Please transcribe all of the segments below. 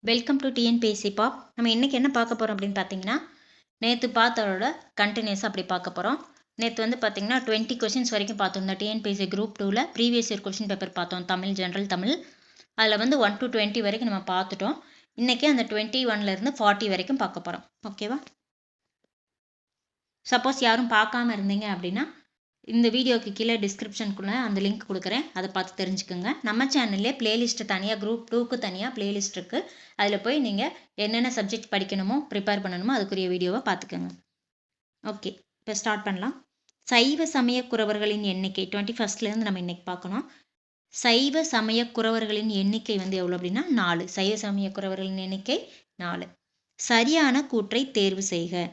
Welcome to TNPSC pop. நம்ம இன்றைக்கி என்ன பார்க்க போகிறோம் அப்படின்னு பார்த்தீங்கன்னா, நேற்று பார்த்ததோட கண்டினியூஸாக அப்படி பார்க்க போகிறோம். நேற்று வந்து பார்த்தீங்கன்னா 20 கொஷின்ஸ் வரைக்கும் பார்த்தோம். இந்த டிஎன்பிஎஸ்சி குரூப் 2ல் ப்ரீவியஸ் இயர் கொஷின் பேப்பர் பார்த்தோம். தமிழ், ஜென்ரல் தமிழ். அதில் வந்து 1 to 20 வரைக்கும் நம்ம பார்த்துட்டோம். இன்றைக்கி அந்த 21லேருந்து 40 வரைக்கும் பார்க்க போகிறோம். ஓகேவா? சப்போஸ் யாரும் பார்க்காம இருந்தீங்க அப்படின்னா இந்த வீடியோக்கு கீழே டிஸ்கிரிப்ஷனுக்குள்ளே அந்த லிங்க் கொடுக்குறேன், அதை பார்த்து தெரிஞ்சுக்கோங்க. நம்ம சேனல்லே பிளேலிஸ்ட்டு தனியாக குரூப் 2க்கு தனியாக பிளேலிஸ்ட் இருக்குது. அதில் போய் நீங்கள் என்னென்ன சப்ஜெக்ட் படிக்கணுமோ ப்ரிப்பேர் பண்ணணுமோ அதுக்குரிய வீடியோவை பார்த்துக்கோங்க. ஓகே, இப்போ ஸ்டார்ட் பண்ணலாம். சைவ சமய குறவர்களின் எண்ணிக்கை 21லேருந்து நம்ம இன்றைக்கி பார்க்கணும். சைவ சமய குறவர்களின் எண்ணிக்கை வந்து எவ்வளோ அப்படின்னா 4. சைவ சமய குறவர்களின் எண்ணிக்கை 4. சரியான கூற்றை தேர்வு செய்க.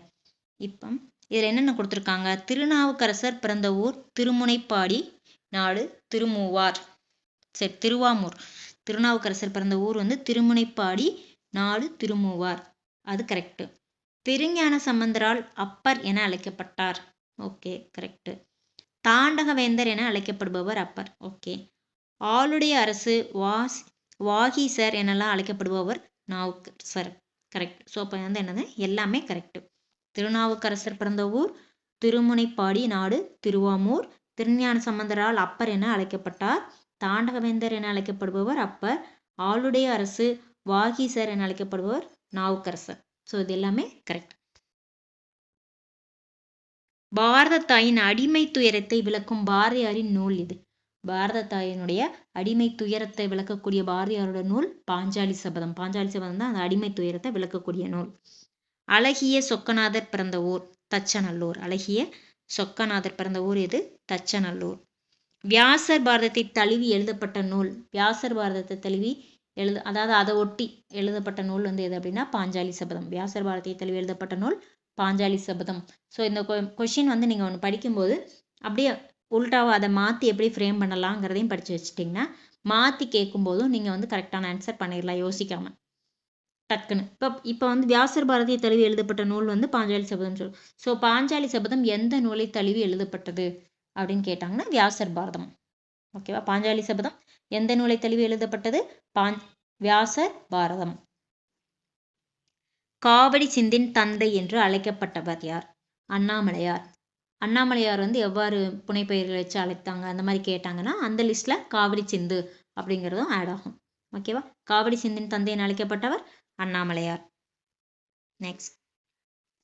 இப்போ இதில் என்னென்ன கொடுத்துருக்காங்க? திருநாவுக்கரசர் பிறந்த ஊர் திருமுனைப்பாடி, நாடு திருமூவார். சரி, திருவாமூர். திருநாவுக்கரசர் பிறந்த ஊர் வந்து திருமுனைப்பாடி, நாடு திருமூவார். அது கரெக்டு. திருஞான சம்பந்தரால் அப்பர் என அழைக்கப்பட்டார். Okay, correct. தாண்டகவேந்தர் என அழைக்கப்படுபவர் அப்பர். ஓகே. ஆளுடைய அரசு வாகீசர் எனலாம் அழைக்கப்படுபவர் நாவுக்கரசர். கரெக்ட். ஸோ அப்போ வந்து என்னது, எல்லாமே கரெக்டு. திருநாவுக்கரசர் பிறந்த ஊர் திருமுனைப்பாடி, நாடு திருவாமூர். திருஞான சம்பந்தரால் அப்பர் என அழைக்கப்பட்டார். தாண்டகவேந்தர் என அழைக்கப்படுபவர் அப்பர். ஆளுடைய அரசு வாகீசர் என அழைக்கப்படுபவர் நாவுக்கரசர். ஸோ இது எல்லாமே கரெக்ட். பாரத தாயின் அடிமை துயரத்தை விளக்கும் பாரதியாரின் நூல் இது. பாரத தாயினுடைய அடிமை துயரத்தை விளக்கக்கூடிய பாரதியாரோட நூல் பாஞ்சாலி சபதம். பாஞ்சாலி சபதம் தான் அந்த அடிமை துயரத்தை விளக்கக்கூடிய நூல். அழகிய சொக்கநாதர் பிறந்த ஊர் தச்சநல்லூர். அழகிய சொக்கநாதர் பிறந்த ஊர் இது தச்சநல்லூர். வியாசர் பாரதத்தை தழுவி எழுதப்பட்ட நூல். வியாசர் பாரதத்தை தழுவி அதாவது அதை ஒட்டி எழுதப்பட்ட நூல் வந்து எது அப்படின்னா பாஞ்சாலி சபதம். வியாசர் பாரதத்தை தழுவி எழுதப்பட்ட நூல் பாஞ்சாலி சபதம். ஸோ இந்த கொஷின் வந்து நீங்கள் ஒன்று படிக்கும்போது அப்படியே உல்டாவை அதை மாற்றி எப்படி ஃப்ரேம் பண்ணலாங்கிறதையும் படித்து வச்சுட்டிங்கன்னா மாற்றி கேட்கும்போதும் நீங்கள் வந்து கரெக்டான ஆன்சர் பண்ணிடலாம் யோசிக்காமல் டக்குன்னு. இப்போ வந்து வியாசர் பாரதியை தழுவி எழுதப்பட்ட நூல் வந்து பாஞ்சாலி சபதம் சொல்லும். ஸோ பாஞ்சாலி சபதம் எந்த நூலை தழுவி எழுதப்பட்டது அப்படின்னு கேட்டாங்கன்னா வியாசர் பாரதம். ஓகேவா? பாஞ்சாலி சபதம் எந்த நூலை தழுவி எழுதப்பட்டது? வியாசர் பாரதம். காவடி சிந்தின் தந்தை என்று அழைக்கப்பட்டவர் யார்? அண்ணாமலையார். அண்ணாமலையார் வந்து எவ்வாறு புனைப்பெயர்களை வச்சு அழைத்தாங்க அந்த மாதிரி கேட்டாங்கன்னா அந்த லிஸ்ட்டில் காவடி சிந்து அப்படிங்கிறதும் ஆட் ஆகும். ஓகேவா? காவடி சிந்தின் தந்தை என்று அழைக்கப்பட்டவர் அண்ணாமலையார். நெக்ஸ்ட்,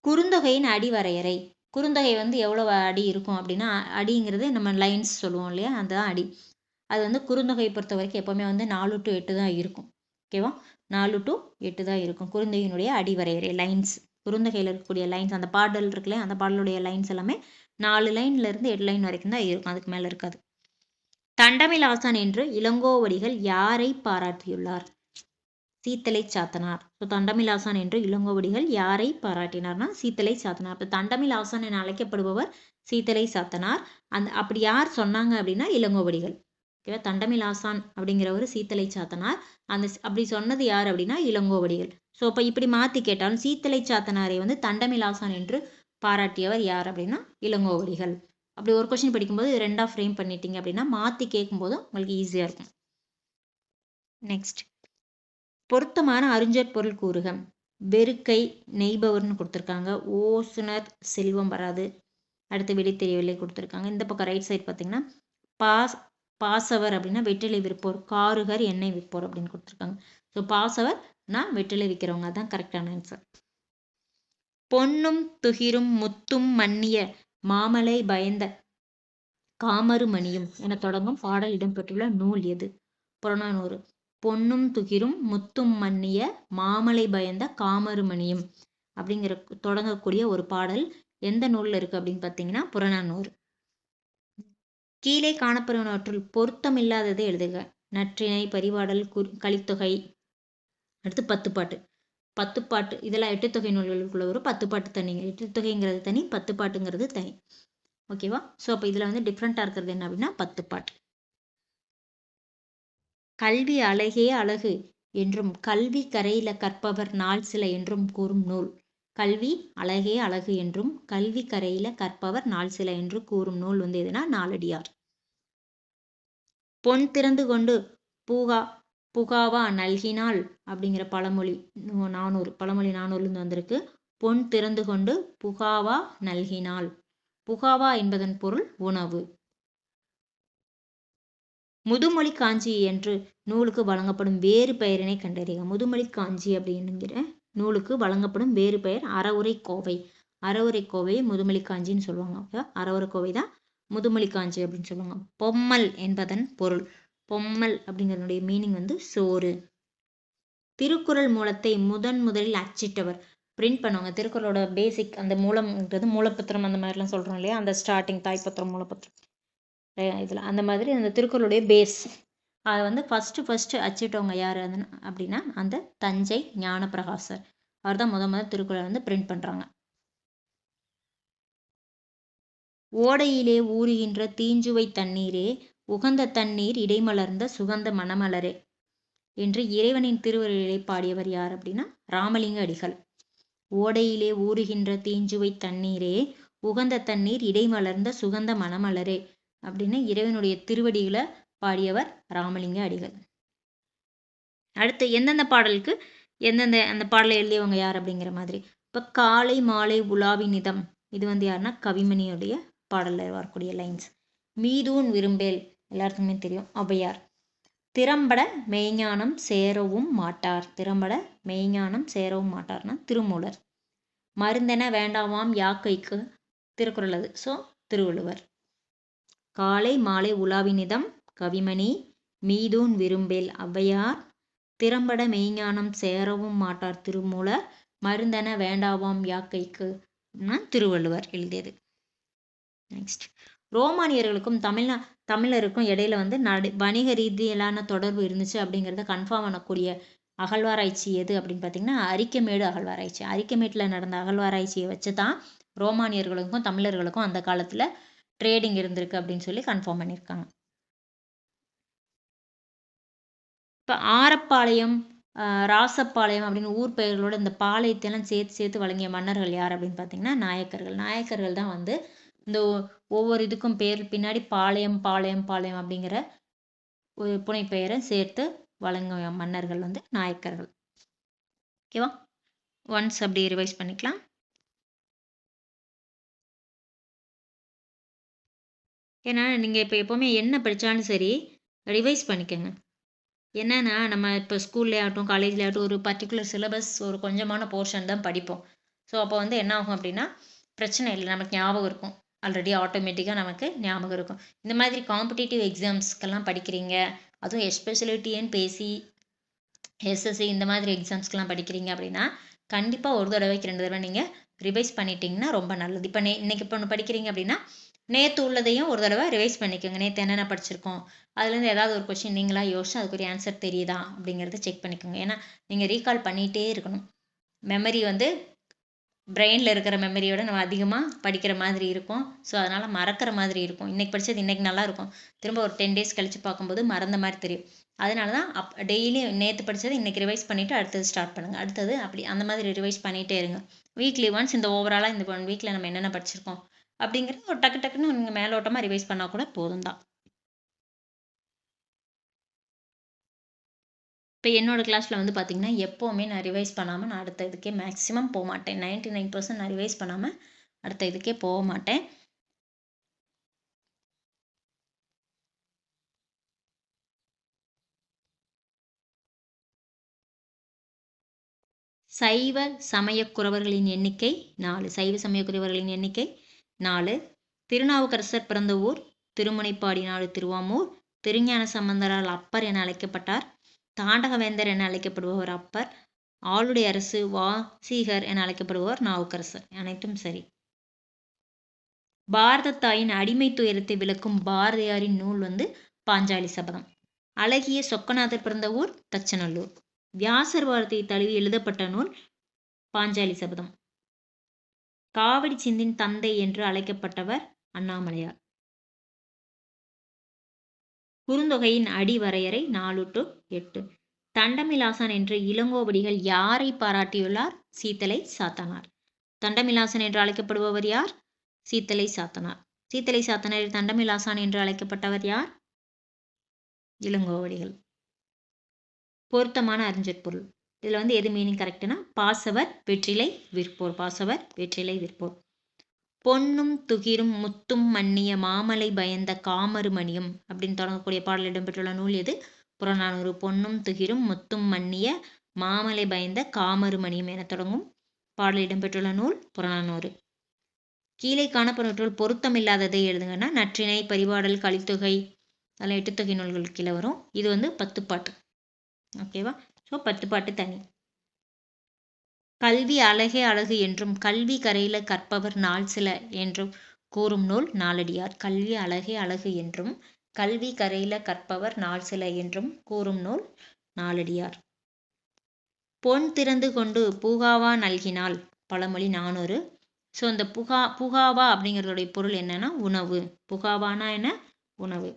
குறுந்தொகையின் அடி வரையறை. குறுந்தொகை வந்து எவ்வளவு அடி இருக்கும் அப்படின்னா, அடிங்கிறது நம்ம லைன்ஸ் சொல்லுவோம் இல்லையா, அதுதான் அடி. அது வந்து குறுந்தொகையை பொறுத்த வரைக்கும் எப்போவுமே வந்து 4 to 8 தான் இருக்கும். ஓகேவா? 4 to 8 தான் இருக்கும் குறுந்தொகையினுடைய அடி வரையறை லைன்ஸ். குறுந்தொகையில் இருக்கக்கூடிய லைன்ஸ், அந்த பாடல் இருக்குல்லையா, அந்த பாடலுடைய லைன்ஸ் எல்லாமே 4 லைன்லேருந்து 8 லைன் வரைக்கும் தான் இருக்கும், அதுக்கு மேலே இருக்காது. தண்டமிழ் ஆசான் என்று இளங்கோவடிகள் யாரை பாராட்டியுள்ளார்? சீத்தலை சாத்தனார். ஸோ தண்டமிழ் ஆசான் என்று இளங்கோவடிகள் யாரை பாராட்டினார்னா சீத்தலை சாத்தனார். இப்போ தண்டமிழ் ஆசான் என அழைக்கப்படுபவர் சீத்தலை சாத்தனார். அப்படி யார் சொன்னாங்க அப்படின்னா இளங்கோவடிகள். ஓகேவா? தண்டமிழ் ஆசான் அப்படிங்கிறவர் சீத்தலை சாத்தனார். அப்படி சொன்னது யார் அப்படின்னா இளங்கோவடிகள். ஸோ இப்போ இப்படி மாற்றி கேட்டாலும் சீத்தலை சாத்தனாரை வந்து தண்டமிழ் ஆசான் என்று பாராட்டியவர் யார் அப்படின்னா இளங்கோவடிகள். அப்படி ஒரு கொஸ்டின் படிக்கும்போது 2ஆக ஃப்ரேம் பண்ணிட்டீங்க அப்படின்னா மாற்றி கேட்கும்போது உங்களுக்கு ஈஸியாக இருக்கும். நெக்ஸ்ட், பொருத்தமான அறிஞர் பொருள் கூறுக. வெறுக்கை நெய்பவர்னு கொடுத்துருக்காங்க. ஓசுனர் செல்வம் வராது. அடுத்து வெளி தெரியவில்லை கொடுத்துருக்காங்க. இந்த பக்கம் ரைட் சைட் பார்த்தீங்கன்னா பாசவர் அப்படின்னா வெற்றிலை விற்போர், காருகர் எண்ணெய் விற்போர் அப்படின்னு கொடுத்துருக்காங்க. ஸோ பாசவர்னா வெற்றிலை விற்கிறவங்க, தான் கரெக்டான ஆன்சர். பொன்னும் துகிரும் முத்தும் மன்னிய மாமலை பயந்த காமரு மணியும் என தொடங்கும் பாடல் இடம்பெற்றுள்ள நூல் எது? புறநானூறு. பொன்னும் துகிரும் முத்தும் மன்னிய மாமலை பயந்த காமருமணியும் அப்படிங்கிற தொடங்கக்கூடிய ஒரு பாடல் எந்த நூலில் இருக்கு அப்படின்னு பார்த்தீங்கன்னா புறநானூறு. கீழே காணப்படுவனவற்றுள் பொருத்தம் இல்லாததை எழுதுக. நற்றிணை, பரிபாடல், கலித்தொகை, அடுத்து பத்துப்பாட்டு. பத்துப்பாட்டு இதெல்லாம் 8 தொகை நூல்களுக்குள்ள ஒரு 10 பாட்டு தனிங்க. 8 தொகைங்கிறது தனி, 10 பாட்டுங்கிறது தனி. ஓகேவா? ஸோ அப்போ இதில் வந்து டிஃப்ரெண்ட்டாக இருக்கிறது என்ன அப்படின்னா 10 பாட்டு. கல்வி அழகே அழகு என்றும் கல்வி கரையில கற்பவர் நாள் சில என்றும் கூறும் நூல். கல்வி அழகே அழகு என்றும் கல்வி கரையில கற்பவர் நாள் சில என்று கூறும் நூல் வந்து எதுனா நாலடியார். பொன் திறந்து கொண்டு புகாவா நல்கினாள் அப்படிங்கிற பழமொழி 400 வந்திருக்கு. பொன் திறந்து கொண்டு புகாவா நல்கினாள். புகாவா என்பதன் பொருள் உணவு. முதுமொழி காஞ்சி என்று நூலுக்கு வழங்கப்படும் வேறு பெயரினை கண்டறிக. முதுமொழி காஞ்சி அப்படிங்கிற நூலுக்கு வழங்கப்படும் வேறு பெயர் அறவுரை கோவை. அறவுரை கோவையை முதுமொழி காஞ்சின்னு சொல்லுவாங்க. அறவுரை கோவை தான் முதுமொழி காஞ்சி அப்படின்னு சொல்லுவாங்க. பொம்மல் என்பதன் பொருள். பொம்மல் அப்படிங்கிறதுடைய மீனிங் சோறு. திருக்குறள் மூலத்தை முதலில் அச்சிட்டவர். பிரிண்ட் பண்ணுவாங்க. திருக்குறளோட பேசிக் அந்த மூலம்ன்றது மூலப்பத்திரம் அந்த மாதிரிலாம் சொல்கிறோம் இல்லையா, அந்த ஸ்டார்டிங் தாய்ப்பத்திரம் மூலப்பத்திரம் இதில் அந்த மாதிரி அந்த திருக்குறளுடைய பேஸ் அதை ஃபஸ்ட்டு அச்சிட்டவங்க யார் அப்படின்னா அந்த தஞ்சை ஞானப்பிரகாசர். அவர் தான் முதல் திருக்குறளை பிரிண்ட் பண்ணுறாங்க. ஓடையிலே ஊறுகின்ற தீஞ்சுவை தண்ணீரே உகந்த தண்ணீர் இடைமலர்ந்த சுகந்த மணமலரே என்று இறைவனின் திருவருளிலே பாடியவர் யார் அப்படின்னா ராமலிங்க அடிகள். ஓடையிலே ஊறுகின்ற தீஞ்சுவை தண்ணீரே உகந்த தண்ணீர் இடைமலர்ந்த சுகந்த மணமலரே அப்படின்னு இறைவனுடைய திருவடிகளை பாடியவர் ராமலிங்க அடிகள். அடுத்து எந்தெந்த பாடலுக்கு எந்தெந்த அந்த பாடலை எழுதியவங்க யார் அப்படிங்கிற மாதிரி. இப்போ காலை மாலை உலாவி நிதம் இது யாருன்னா கவிமணியுடைய பாடலில் வரக்கூடிய லைன்ஸ். மீதூன் விரும்பேல் எல்லாருக்குமே தெரியும், ஔவையார். திறம்பட மெய்ஞானம் சேரவும் மாட்டார். திறம்பட மெய்ஞானம் சேரவும் மாட்டார்னா திருமூலர். மருந்தென வேண்டாமாம் யாக்கைக்கு திருக்குறள் அது. ஸோ திருவள்ளுவர். காலை மாலை உலாவினிதம் கவிமணி. மீதூன் விரும்பேல் ஔவையார். திறம்பட மெய்ஞானம் சேரவும் மாட்டார் திருமூலர். மருந்தென வேண்டாவாம் யாக்கைக்கு திருவள்ளுவர் எழுதியது. நெக்ஸ்ட், ரோமானியர்களுக்கும் தமிழருக்கும் இடையில வணிக ரீதியிலான தொடர்பு இருந்துச்சு அப்படிங்கிறத கன்ஃபார்ம் பண்ணக்கூடிய அகழ்வாராய்ச்சி எது அப்படின்னு பார்த்தீங்கன்னா அரிக்கமேடு அகழ்வாராய்ச்சி. அரிக்கமேட்டில் நடந்த அகழ்வாராய்ச்சியை வச்சு தான் ரோமானியர்களுக்கும் தமிழர்களுக்கும் அந்த காலத்தில் ட்ரேடிங் இருந்திருக்கு அப்படின்னு சொல்லி கன்ஃபார்ம் பண்ணியிருக்காங்க. இப்போ ஆரப்பாளையம், ராசப்பாளையம் அப்படின்னு ஊர் பெயர்களோட இந்த பாளையத்தெல்லாம் சேர்த்து வழங்கிய மன்னர்கள் யார் அப்படின்னு பார்த்தீங்கன்னா நாயக்கர்கள். நாயக்கர்கள் தான் இந்த ஒவ்வொரு இதுக்கும் பேர் பின்னாடி பாளையம் பாளையம் பாளையம் அப்படிங்கிற ஒரு புனைப்பெயரை சேர்த்து வழங்கிய மன்னர்கள் நாயக்கர்கள். ஓகேவா? ஒன்ஸ் அப்படி ரிவைஸ் பண்ணிக்கலாம். ஏன்னா நீங்கள் இப்போ எப்போவுமே என்ன படித்தாலும் சரி ரிவைஸ் பண்ணிக்கோங்க. என்னன்னா நம்ம இப்போ ஸ்கூல்லே ஆகட்டும் காலேஜ்லேயே ஆகட்டும் ஒரு பர்டிகுலர் சிலபஸ் ஒரு கொஞ்சமான போர்ஷன் தான் படிப்போம். ஸோ அப்போ என்ன ஆகும் அப்படின்னா பிரச்சனை இல்லை, நமக்கு ஞாபகம் இருக்கும். ஆல்ரெடி ஆட்டோமேட்டிக்காக நமக்கு ஞாபகம் இருக்கும். இந்த மாதிரி காம்படிட்டிவ் எக்ஸாம்ஸ்க்கெல்லாம் படிக்கிறீங்க, அதுவும் எஸ்பெஷலி டிஎன்பிஎஸ்சி, எஸ்எஸ்சி இந்த மாதிரி எக்ஸாம்ஸ்க்கெலாம் படிக்கிறீங்க அப்படின்னா கண்டிப்பாக ஒரு தடவைக்கு 2 தடவை நீங்கள் ரிவைஸ் பண்ணிட்டீங்கன்னா ரொம்ப நல்லது. இப்போ இன்னைக்கு இப்போ ஒன்று படிக்கிறீங்க அப்படின்னா நேற்று உள்ளதையும் ஒரு தடவை ரிவைஸ் பண்ணிக்கோங்க. நேற்று என்னென்ன படிச்சிருக்கோம், அதுலேருந்து ஏதாவது ஒரு கொஸ்டின் நீங்களாக யோசிச்சு அதுக்கு ஒரு ஆன்சர் தெரியுதா அப்படிங்கிறத செக் பண்ணிக்கோங்க. ஏன்னா நீங்கள் ரீகால் பண்ணிகிட்டே இருக்கணும். மெமரி பிரெயினில் இருக்கிற மெமரியோட நம்ம அதிகமாக படிக்கிற மாதிரி இருக்கும். ஸோ அதனால் மறக்கிற மாதிரி இருக்கும். இன்றைக்கி படித்தது இன்றைக்கி நல்லா இருக்கும், திரும்ப ஒரு 10 days கழித்து பார்க்கும்போது மறந்த மாதிரி தெரியும். அதனால தான் டெய்லி நேற்று படித்தது இன்றைக்கி ரிவைஸ் பண்ணிவிட்டு அடுத்தது ஸ்டார்ட் பண்ணுங்கள். அடுத்தது அப்படி அந்த மாதிரி ரிவைஸ் பண்ணிகிட்டே இருங்க. வீக்லி ஒன்ஸ் இந்த ஓவராலாக இந்த 1 weekல நம்ம என்னென்ன படிச்சிருக்கோம் அப்படிங்கிறது ஒரு டக்குன்னு நீங்கள் மேலோட்டமாக ரிவைஸ் பண்ணால் கூட போதும் தான். இப்போ என்னோட கிளாஸில் பார்த்தீங்கன்னா எப்போவுமே நான் ரிவைஸ் பண்ணாமல் நான் அடுத்த இதுக்கே மேக்ஸிமம் போக மாட்டேன். 99% நான் ரிவைஸ் பண்ணாமல் அடுத்த இதுக்கே போக மாட்டேன். சைவ சமயக்குறவர்களின் எண்ணிக்கை 4. சைவ சமயக்குறவர்களின் எண்ணிக்கை 4. திருநாவுக்கரசர் பிறந்த ஊர் திருமுனைப்பாடி நாடு திருவாமூர். திருஞான சம்பந்தரால் அப்பர் என அழைக்கப்பட்டார். தாண்டகவேந்தர் என அழைக்கப்படுபவர் அப்பர். ஆளுடைய அரசு வாசீகர் என அழைக்கப்படுபவர் நாவுக்கரசர். அனைத்தும் சரி. பாரத தாயின் அடிமை துயரத்தை விளக்கும் பாரதியாரின் நூல் பாஞ்சாலி சபதம். அழகிய சொக்கநாதர் பிறந்த ஊர் தச்சநல்லூர். வியாசர் வார்த்தையை தழுவி எழுதப்பட்ட நூல் பாஞ்சாலி சபதம். காவடி சிந்தின் தந்தை என்று அழைக்கப்பட்டவர் அண்ணாமலையார். குறுந்தொகையின் அடி வரையறை 4-8. தண்டமிலாசன் என்ற இளங்கோவடிகள் யாரை பாராட்டியுள்ளார்? சீத்தலை சாத்தனார். தண்டமிலாசன் என்று அழைக்கப்படுபவர் யார்? சீத்தலை சாத்தனார். சீத்தலை சாத்தனார் தண்டமிலாசான் என்று அழைக்கப்பட்டவர் யார்? இளங்கோவடிகள். பொருத்தமான அறிஞற்பொருள். இதில் வந்து எது மீனிங் கரெக்டுனா பாசவர் வெற்றிலை விற்போர். பாசவர் வெற்றிலை விற்போர். பொன்னும் துகிரும் முத்தும் மன்னிய மாமலை பயந்த காமரு மணியும் அப்படின்னு தொடங்கக்கூடிய பாடல் இடம்பெற்றுள்ள நூல் எது? புறநானூறு. பொன்னும் துகிரும் முத்தும் மன்னிய மாமலை பயந்த காமரு மணியும் என தொடங்கும் பாடல் இடம்பெற்றுள்ள நூல் புறநானூறு. கீழே காணப்படுவற்றுள் பொருத்தமில்லாததை எழுதுங்கன்னா நற்றிணை, பரிபாடல், கலித்தொகை, அதெல்லாம் எட்டுத்தொகை நூல்கள் கீழே வரும். இது வந்து 10 பாட்டு. ஓகேவா? ஸோ 10 பாட்டு தனி. கல்வி அழகே அழகு என்றும் கல்வி கரையில கற்பவர் நாள் சில என்றும் கூறும் நூல் நாலடியார். கல்வி அழகே அழகு என்றும் கல்வி கரையில கற்பவர் நாள் சில என்றும் கூறும் நூல் நாலடியார். பொன் திறந்து கொண்டு பூகாவா நல்கினால் பழமொழி 400. ஸோ இந்த புகாவா அப்படிங்கிறதுடைய பொருள் என்னன்னா உணவு. புகாவானா என்ன? உணவு.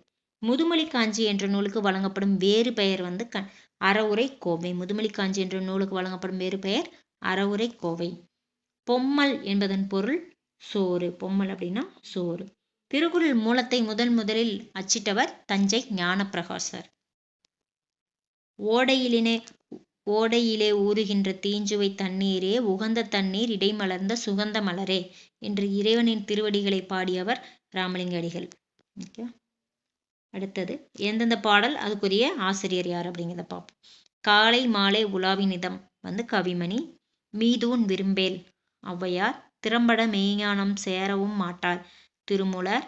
முதுமொழி காஞ்சி என்ற நூலுக்கு வழங்கப்படும் வேறு பெயர் வந்து அறவுரை கோவை. முதுமொழி காஞ்சி என்ற நூலுக்கு வழங்கப்படும் வேறு பெயர் அறவுரை கோவை. பொம்மல் என்பதன் பொருள் சோறு. பொம்மல் அப்படின்னா சோறு. திருக்குறள் மூலத்தை முதலில் அச்சிட்டவர் தஞ்சை ஞானப்பிரகாசர். ஓடையிலே ஊறுகின்ற தீஞ்சுவை தண்ணீரே உகந்த தண்ணீர் இடைமலர்ந்த சுகந்த மலரே என்று இறைவனின் திருவடிகளை பாடியவர் ராமலிங்க அடிகள். ஓகே. அடுத்தது எந்தெந்த பாடல் அதுக்குரிய ஆசிரியர் யார் அப்படிங்கிறத பார்ப்போம். காலை மாலை உலாவினிதம் வந்து கவிமணி. மீதூன் விரும்பேல் ஔவையார். திறம்பட மெய்ஞானம் சேரவும் மாட்டார் திருமூலர்.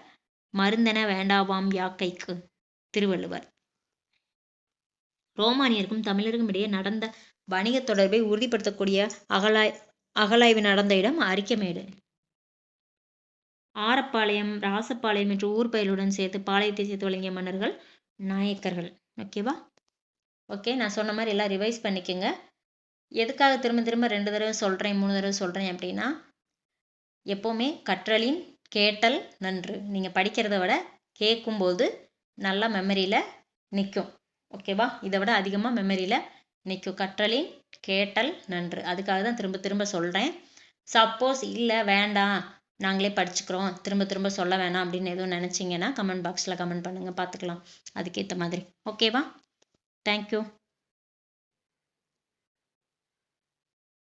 மருந்தென வேண்டாவாம் யாக்கைக்கு திருவள்ளுவர். ரோமானியருக்கும் தமிழருக்கும் இடையே நடந்த வணிக தொடர்பை உறுதிப்படுத்தக்கூடிய அகலாய்வு நடந்த இடம் அரிக்கமேடு. ஆரப்பாளையம், ராசப்பாளையம் என்ற ஊர் பெயருடன் சேர்த்து பாளையத்தை சேர்த்து வழங்கிய மன்னர்கள் நாயக்கர்கள். ஓகேவா? ஓகே, நான் சொன்ன மாதிரி எல்லாம் ரிவைஸ் பண்ணிக்கோங்க. எதுக்காக திரும்ப 2 தடவை சொல்கிறேன் 3 தடவை சொல்கிறேன் அப்படின்னா, எப்போவுமே கற்றலின் கேட்டல் நன்று. நீங்கள் படிக்கிறத விட கேட்கும்போது நல்லா மெமரியில் நிற்கும். ஓகேவா? இதை விட அதிகமாக மெமரியில் நிற்கும். கற்றலின் கேட்டல் நன்று. அதுக்காக தான் திரும்ப சொல்கிறேன். சப்போஸ் இல்லை வேண்டாம் நாங்களே படிச்சுக்கிறோம் திரும்ப சொல்ல வேணாம் அப்படின்னு எதுவும் நினச்சிங்கன்னா கமெண்ட் பாக்ஸில் கமெண்ட் பண்ணுங்கள், பார்த்துக்கலாம் அதுக்கேற்ற மாதிரி. ஓகேவா? தேங்க்யூ.